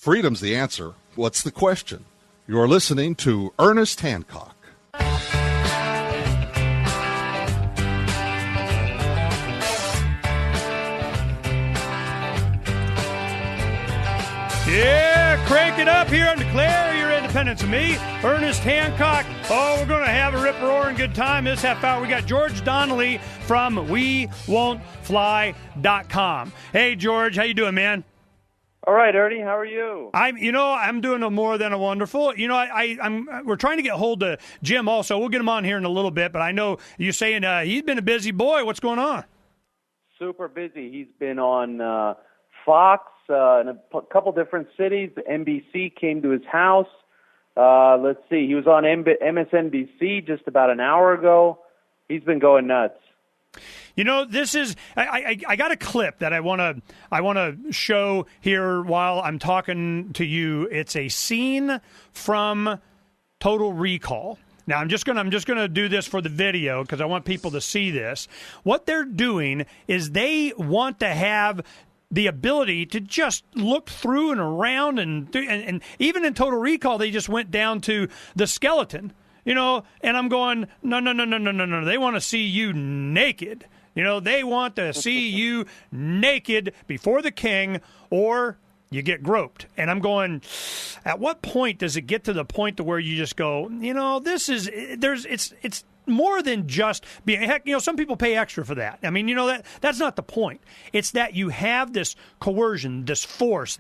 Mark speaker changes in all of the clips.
Speaker 1: Freedom's the answer. What's the question? You're listening to Ernest Hancock.
Speaker 2: Yeah, crank it up here and declare your independence of me, Ernest Hancock. Oh, we're going to have a rip-roaring good time this half hour. We got George Donnelly from WeWon'tFly.com. Hey, George, how you doing, man?
Speaker 3: All right, Ernie, how are you?
Speaker 2: I'm doing more than a wonderful. We're trying to get hold of Jim also. We'll get him on here in a little bit, but I know you're saying he's been a busy boy. What's going on?
Speaker 3: Super busy. He's been on Fox in a couple different cities. NBC came to his house. Let's see. He was on MSNBC just about an hour ago. He's been going nuts.
Speaker 2: This is I got a clip that I want to show here while I'm talking to you. It's a scene from Total Recall. Now I'm just gonna do this for the video because I want people to see this. What they're doing is they want to have the ability to just look through and around and even in Total Recall they just went down to the skeleton, and I'm going no. They want to see you naked. They want to see you naked before the king or you get groped. And I'm going, at what point does it get to the point to where you just go, it's more than just being, heck, some people pay extra for that. I mean, that's not the point. It's that you have this coercion, this force,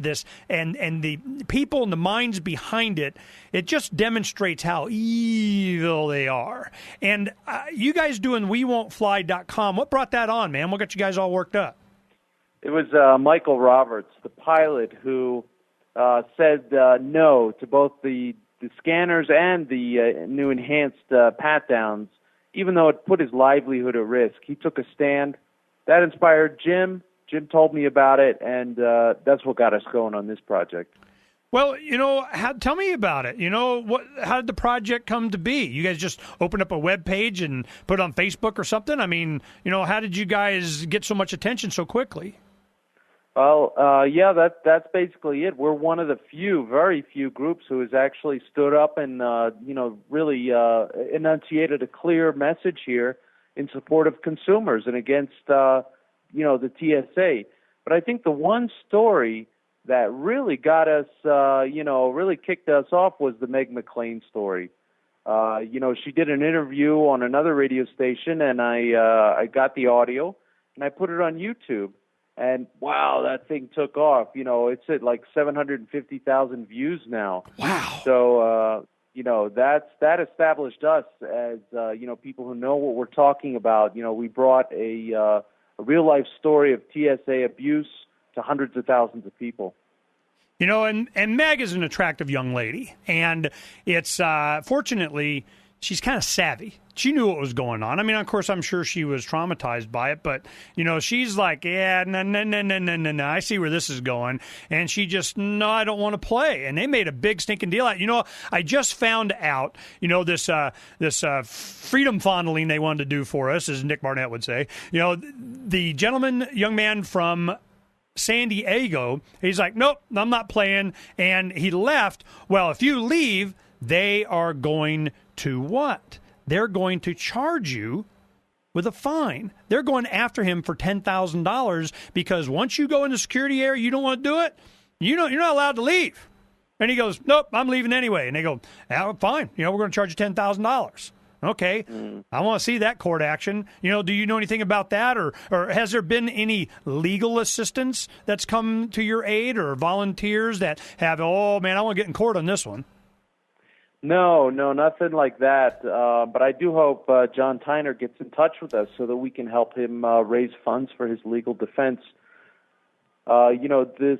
Speaker 2: and the people and the minds behind it. It just demonstrates how evil they are. And you guys doing WeWon'tFly.com, what brought that on, man? What got you guys all worked up?
Speaker 3: It was Michael Roberts, the pilot, who said no to both the scanners and the new enhanced pat-downs, even though it put his livelihood at risk. He took a stand. That inspired Jim. Jim told me about it, and that's what got us going on this project.
Speaker 2: Well, tell me about it. How did the project come to be? You guys just open up a web page and put it on Facebook or something? I mean, how did you guys get so much attention so quickly?
Speaker 3: Well, that's basically it. We're one of the very few groups who has actually stood up and, really enunciated a clear message here in support of consumers and against, the TSA. But I think the one story that really got us, really kicked us off was the Meg McClain story. She did an interview on another radio station, and I got the audio, and I put it on YouTube. And wow, that thing took off. It's at like 750,000 views now.
Speaker 2: Wow.
Speaker 3: So, that established us as, people who know what we're talking about. We brought a real life story of TSA abuse to hundreds of thousands of people.
Speaker 2: And Meg is an attractive young lady, and it's fortunately she's kind of savvy. She knew what was going on. I mean, of course, I'm sure she was traumatized by it, but, she's like, yeah, no, I see where this is going. And she just, no, I don't want to play. And they made a big stinking deal out. I just found out, this freedom fondling they wanted to do for us, as Nick Barnett would say. The young man from San Diego, he's like, nope, I'm not playing. And he left. Well, if you leave, they are going to what? They're going to charge you with a fine. They're going after him for $10,000 because once you go into security area, you don't want to do it. You're not allowed to leave. And he goes, nope, I'm leaving anyway. And they go, fine. We're going to charge you $10,000. Okay. I want to see that court action. Do you know anything about that? Or has there been any legal assistance that's come to your aid or volunteers that have, oh, man, I want to get in court on this one?
Speaker 3: No, nothing like that. But I do hope John Tyner gets in touch with us so that we can help him raise funds for his legal defense. This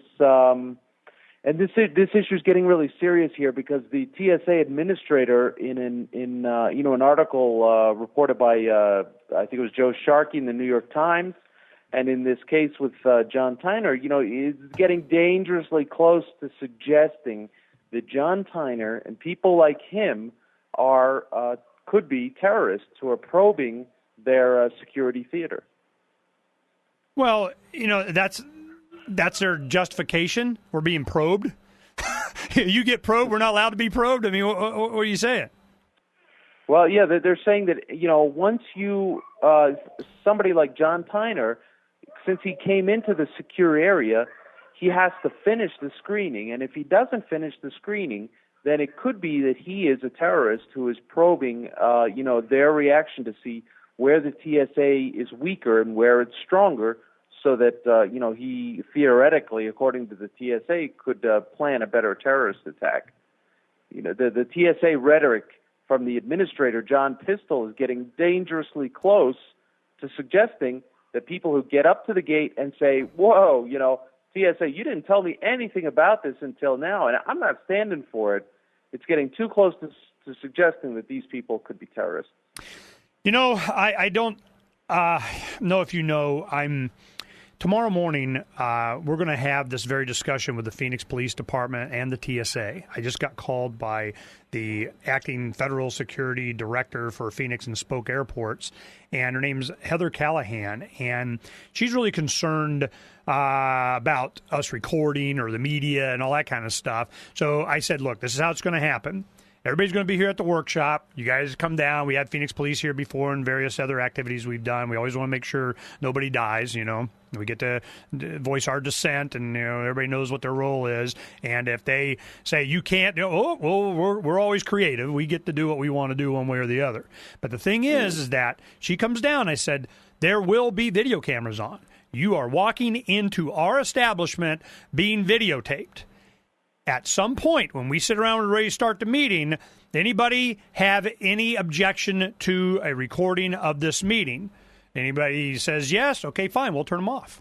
Speaker 3: issue is getting really serious here because the TSA administrator in an article reported by I think it was Joe Sharkey in the New York Times, and in this case with John Tyner, is getting dangerously close to suggesting that John Tyner and people like him could be terrorists who are probing their security theater.
Speaker 2: Well, that's their justification. We're being probed. You get probed, we're not allowed to be probed? I mean, what are you saying?
Speaker 3: Well, yeah, they're saying that, once you, somebody like John Tyner, since he came into the secure area, he has to finish the screening. And if he doesn't finish the screening, then it could be that he is a terrorist who is probing, their reaction to see where the TSA is weaker and where it's stronger, so that, he theoretically, according to the TSA, could plan a better terrorist attack. The TSA rhetoric from the administrator, John Pistol, is getting dangerously close to suggesting that people who get up to the gate and say, whoa, TSA, you didn't tell me anything about this until now, and I'm not standing for it. It's getting too close to suggesting that these people could be terrorists.
Speaker 2: I don't know if you know, tomorrow morning, we're going to have this very discussion with the Phoenix Police Department and the TSA. I just got called by the acting federal security director for Phoenix and Spoke airports, and her name's Heather Callahan, and she's really concerned about us recording or the media and all that kind of stuff. So I said, look, this is how it's going to happen. Everybody's going to be here at the workshop. You guys come down. We had Phoenix Police here before and various other activities we've done. We always want to make sure nobody dies, We get to voice our dissent, and everybody knows what their role is. And if they say you can't, we're always creative. We get to do what we want to do one way or the other. But the thing is that she comes down. I said, there will be video cameras on. You are walking into our establishment being videotaped. At some point, when we sit around and ready to start the meeting, anybody have any objection to a recording of this meeting? Anybody says yes, okay, fine, we'll turn them off.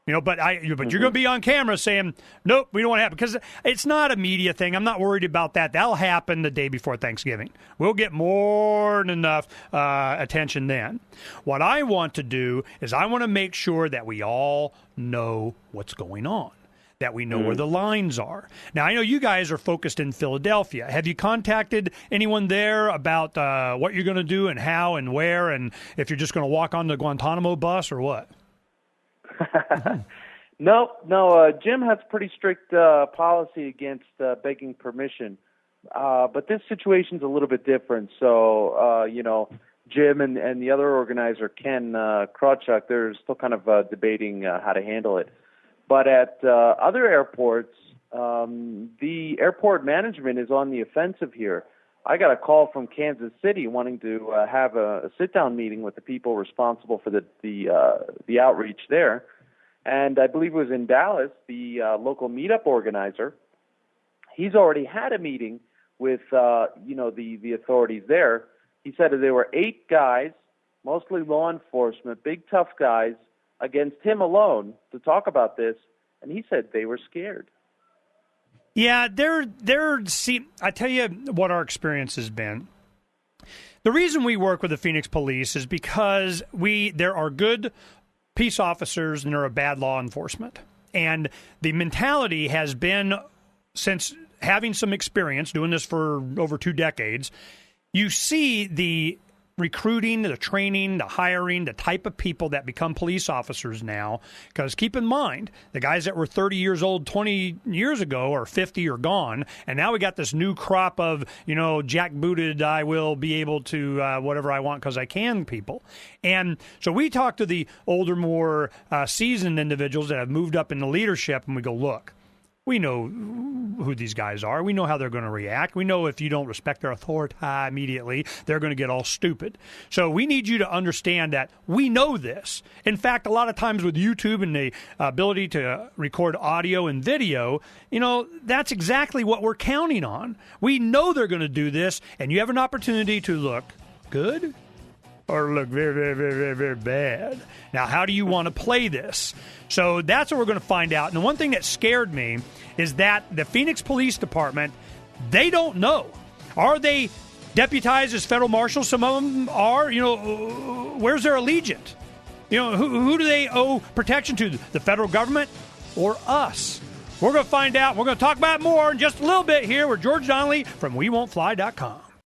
Speaker 2: But you're going to be on camera saying, nope, we don't want to happen. Because it's not a media thing. I'm not worried about that. That'll happen the day before Thanksgiving. We'll get more than enough attention then. What I want to do is I want to make sure that we all know what's going on, that we know where the lines are. Now, I know you guys are focused in Philadelphia. Have you contacted anyone there about what you're going to do and how and where, and if you're just going to walk on the Guantanamo bus or what?
Speaker 3: No. Jim has pretty strict policy against begging permission. But this situation's a little bit different. So, Jim and the other organizer, Ken Krawchuk, they're still kind of debating how to handle it. But at other airports, the airport management is on the offensive here. I got a call from Kansas City wanting to have a sit-down meeting with the people responsible for the outreach there. And I believe it was in Dallas, the local meetup organizer. He's already had a meeting with the authorities there. He said that there were 8 guys, mostly law enforcement, big tough guys, against him alone to talk about this, and he said they were scared.
Speaker 2: Yeah, I tell you what our experience has been. The reason we work with the Phoenix Police is because there are good peace officers and there are bad law enforcement. And the mentality has been, since having some experience doing this for over 2 decades, you see the recruiting, the training, the hiring, the type of people that become police officers now. Because keep in mind, the guys that were 30 years old 20 years ago or 50 are gone. And now we got this new crop of, jackbooted, I will be able to whatever I want because I can people. And so we talk to the older, more seasoned individuals that have moved up into leadership, and we go, look, we know who these guys are. We know how they're going to react. We know if you don't respect their authority immediately, they're going to get all stupid. So we need you to understand that we know this. In fact, a lot of times with YouTube and the ability to record audio and video, that's exactly what we're counting on. We know they're going to do this, and you have an opportunity to look good or look very, very, very, very, very bad. Now, how do you want to play this? So that's what we're going to find out. And the one thing that scared me is that the Phoenix Police Department, they don't know. Are they deputized as federal marshals? Some of them are. Where's their allegiance? Who do they owe protection to? The federal government or us? We're going to find out. We're going to talk about it more in just a little bit here with George Donnelly from WeWon'tFly.com.